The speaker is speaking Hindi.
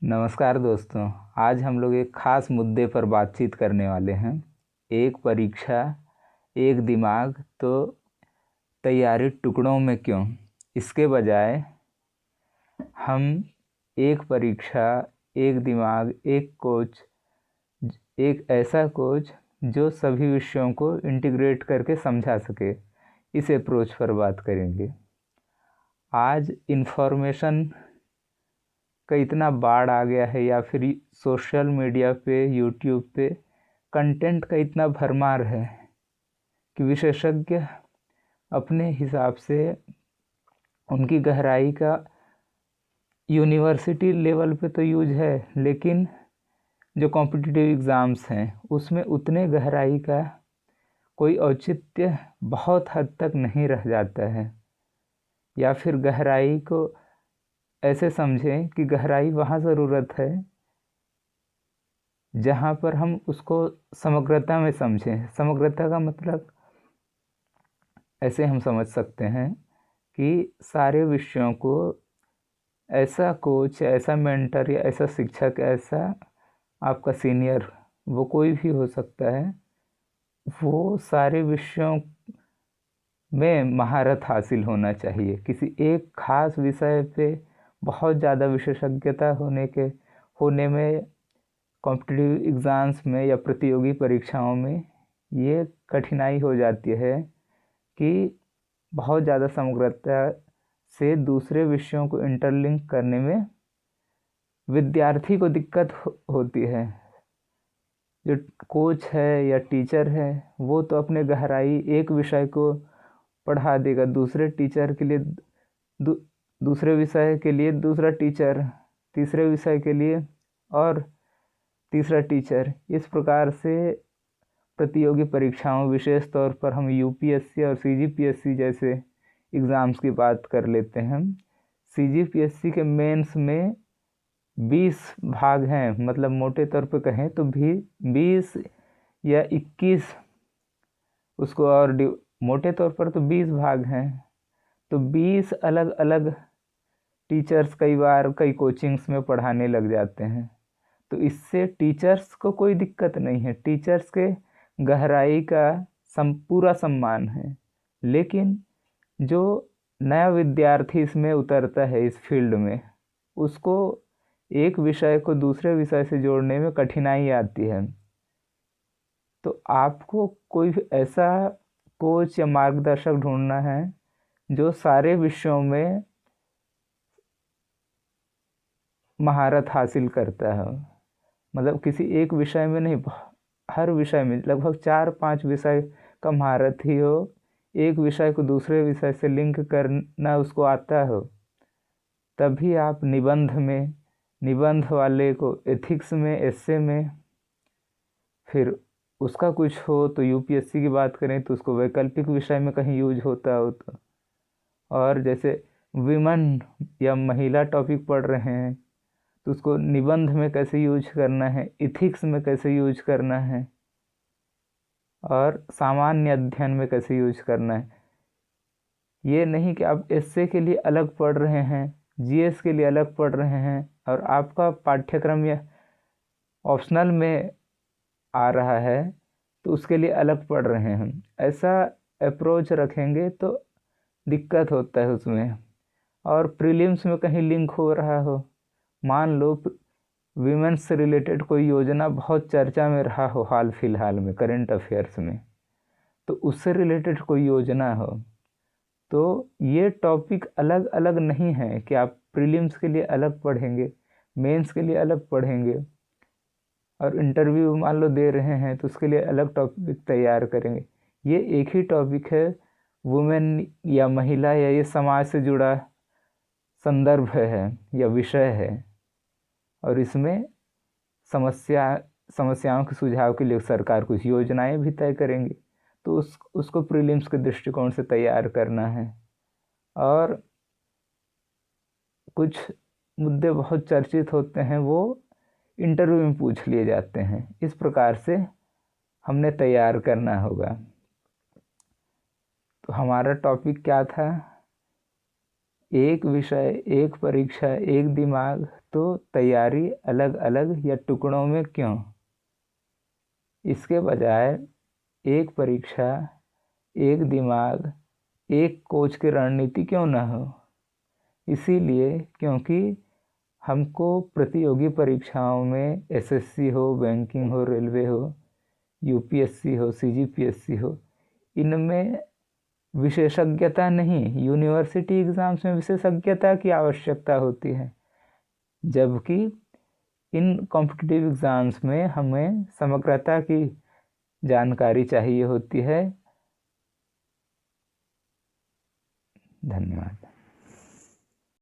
नमस्कार दोस्तों। आज हम लोग एक ख़ास मुद्दे पर बातचीत करने वाले हैं। एक परीक्षा एक दिमाग, तो तैयारी टुकड़ों में क्यों? इसके बजाय हम एक परीक्षा, एक दिमाग, एक कोच, एक ऐसा कोच जो सभी विषयों को इंटीग्रेट करके समझा सके, इस अप्रोच पर बात करेंगे। आज इन्फॉर्मेशन का इतना बाढ़ आ गया है, या फिर सोशल मीडिया पे, यूट्यूब पे कंटेंट का इतना भरमार है कि विशेषज्ञ अपने हिसाब से उनकी गहराई का यूनिवर्सिटी लेवल पे तो यूज है, लेकिन जो कॉम्पिटिटिव एग्ज़ाम्स हैं उसमें उतने गहराई का कोई औचित्य बहुत हद तक नहीं रह जाता है। या फिर गहराई को ऐसे समझें कि गहराई वहाँ ज़रूरत है जहाँ पर हम उसको समग्रता में समझें। समग्रता का मतलब ऐसे हम समझ सकते हैं कि सारे विषयों को ऐसा कोच, ऐसा मेंटर या ऐसा शिक्षक, ऐसा आपका सीनियर, वो कोई भी हो सकता है, वो सारे विषयों में महारत हासिल होना चाहिए। किसी एक खास विषय पे बहुत ज़्यादा विशेषज्ञता होने में कॉम्पिटिटिव एग्ज़ाम्स में या प्रतियोगी परीक्षाओं में ये कठिनाई हो जाती है कि बहुत ज़्यादा समग्रता से दूसरे विषयों को इंटरलिंक करने में विद्यार्थी को दिक्कत होती है। जो कोच है या टीचर है वो तो अपने गहराई एक विषय को पढ़ा देगा, दूसरे टीचर के लिए दूसरे विषय के लिए दूसरा टीचर, तीसरे विषय के लिए और तीसरा टीचर। इस प्रकार से प्रतियोगी परीक्षाओं, विशेष तौर पर हम यूपीएससी और सीजीपीएससी जैसे एग्ज़ाम्स की बात कर लेते हैं। सीजीपीएससी के मेंस में 20 भाग हैं, मतलब मोटे तौर पर कहें तो भी 20 या 21, उसको और मोटे तौर पर तो 20 भाग हैं। तो 20 अलग अलग टीचर्स कई बार कई कोचिंग्स में पढ़ाने लग जाते हैं। तो इससे टीचर्स को कोई दिक्कत नहीं है, टीचर्स के गहराई का पूरा सम्मान है। लेकिन जो नया विद्यार्थी इसमें उतरता है, इस फील्ड में, उसको एक विषय को दूसरे विषय से जोड़ने में कठिनाई आती है। तो आपको कोई ऐसा कोच या मार्गदर्शक ढूंढना है जो सारे विषयों में महारत हासिल करता है। मतलब किसी एक विषय में नहीं, हर विषय में लगभग 4-5 विषय का महारत ही हो, एक विषय को दूसरे विषय से लिंक करना उसको आता हो, तभी आप निबंध वाले को एथिक्स में, एस्से में, फिर उसका कुछ हो तो यूपीएससी की बात करें तो उसको वैकल्पिक विषय में कहीं यूज होता हो तो, और जैसे विमन या महिला टॉपिक पढ़ रहे हैं तो उसको निबंध में कैसे यूज करना है, इथिक्स में कैसे यूज करना है, और सामान्य अध्ययन में कैसे यूज करना है। ये नहीं कि आप एस्से के लिए अलग पढ़ रहे हैं, जीएस के लिए अलग पढ़ रहे हैं, और आपका पाठ्यक्रम या ऑप्शनल में आ रहा है तो उसके लिए अलग पढ़ रहे हैं। ऐसा अप्रोच रखेंगे तो दिक्कत होता है उसमें। और प्रीलिम्स में कहीं लिंक हो रहा हो, मान लो वीमेंस से रिलेटेड कोई योजना बहुत चर्चा में रहा हो हाल फिलहाल में करंट अफेयर्स में, तो उससे रिलेटेड कोई योजना हो, तो ये टॉपिक अलग अलग नहीं है कि आप प्रीलिम्स के लिए अलग पढ़ेंगे, मेंस के लिए अलग पढ़ेंगे, और इंटरव्यू मान लो दे रहे हैं तो उसके लिए अलग टॉपिक तैयार करेंगे। ये एक ही टॉपिक है, वुमेन या महिला या ये समाज से जुड़ा संदर्भ है या विषय है, और इसमें समस्याओं के सुझाव के लिए सरकार कुछ योजनाएं भी तय करेंगी, तो उसको प्रीलिम्स के दृष्टिकोण से तैयार करना है। और कुछ मुद्दे बहुत चर्चित होते हैं, वो इंटरव्यू में पूछ लिए जाते हैं। इस प्रकार से हमने तैयार करना होगा। तो हमारा टॉपिक क्या था? एक विषय, एक परीक्षा, एक दिमाग, तो तैयारी अलग अलग या टुकड़ों में क्यों? इसके बजाय एक परीक्षा, एक दिमाग, एक कोच की रणनीति क्यों ना हो? इसीलिए क्योंकि हमको प्रतियोगी परीक्षाओं में एसएससी हो, बैंकिंग हो, रेलवे हो, यूपीएससी हो, सीजीपीएससी हो, इनमें विशेषज्ञता नहीं, यूनिवर्सिटी एग्ज़ाम्स में विशेषज्ञता की आवश्यकता होती है, जबकि इन कॉम्पिटिटिव एग्ज़ाम्स में हमें समग्रता की जानकारी चाहिए होती है। धन्यवाद।